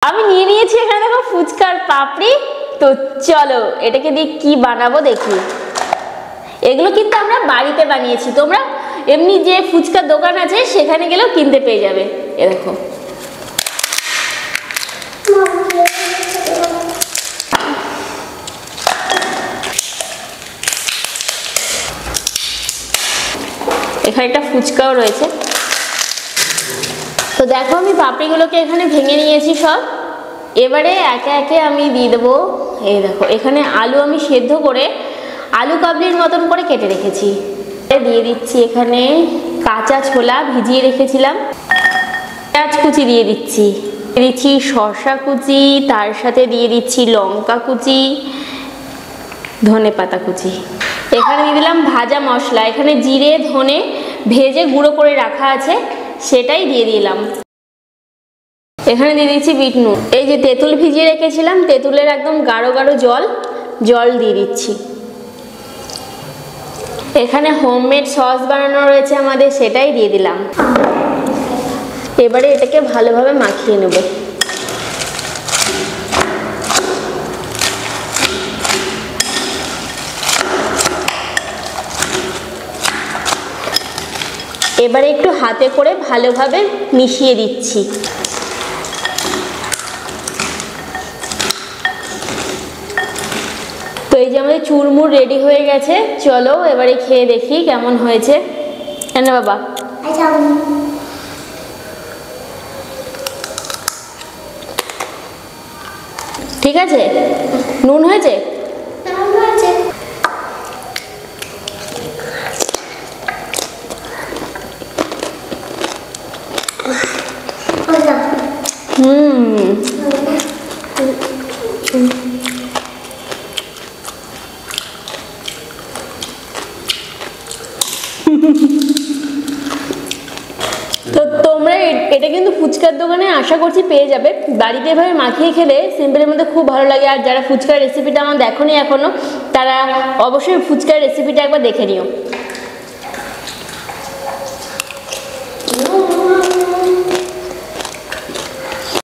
আমি নিয়ে নিয়েছি এখানে দেখো ফুচকার পাপড়ি। তো চলো এটাকে দিয়ে কি বানাবো দেখি। এগুলো কিন্তু আমরা বাড়িতে বানিয়েছি, তোমরা এমনি যে ফুচকার দোকান আছে সেখানে গেলেও কিনতে পেয়ে যাবে। এ দেখো এখানে একটা ফুচকাও রয়েছে। তো দেখো আমি পাপড়িগুলোকে এখানে ভেঙে নিয়েছি সব। এবারে একে একে আমি দিয়ে দেবো। এই দেখো এখানে আলু আমি সেদ্ধ করে আলু কাবলির মতন করে কেটে রেখেছি। দিয়ে দিচ্ছি এখানে কাঁচা ছোলা ভিজিয়ে রেখেছিলাম, পেঁয়াজ কুচি দিয়ে দিচ্ছি, দিচ্ছি শসা কুচি, তার সাথে দিয়ে দিচ্ছি লঙ্কা কুচি, ধনে পাতা কুচি। এখানে দিয়ে দিলাম ভাজা মশলা, এখানে জিরে ধনে ভেজে গুঁড়ো করে রাখা আছে সেটাই দিয়ে দিলাম। এখানে দিয়ে দিচ্ছি বিট নুন, এই যে তেঁতুল ভিজিয়ে রেখেছিলাম তেঁতুলের একদম গাঢ় গাঢ় জল দিয়ে দিচ্ছি। এখানে হোমমেড সস বানানো রয়েছে আমাদের, সেটাই দিয়ে দিলাম। এবারে এটাকে ভালোভাবে মাখিয়ে নেব। এবারে একটু হাতে করে ভালোভাবে মিশিয়ে দিচ্ছি। তো এই যে আমাদের চুরমুর রেডি হয়ে গেছে, চলো এবারে খেয়ে দেখি কেমন হয়েছে। না বাবা ঠিক আছে? নুন হয়েছে? তো তোমরা এটা কিন্তু ফুচকার দোকানে আশা করছি পেয়ে যাবে। বাড়িতে এভাবে মাখিয়ে খেলে সিম্পলের মধ্যে খুব ভালো লাগে। আর যারা ফুচকার রেসিপিটা আমার দেখোনি এখনো, তারা অবশ্যই ফুচকার রেসিপিটা একবার দেখে নিও।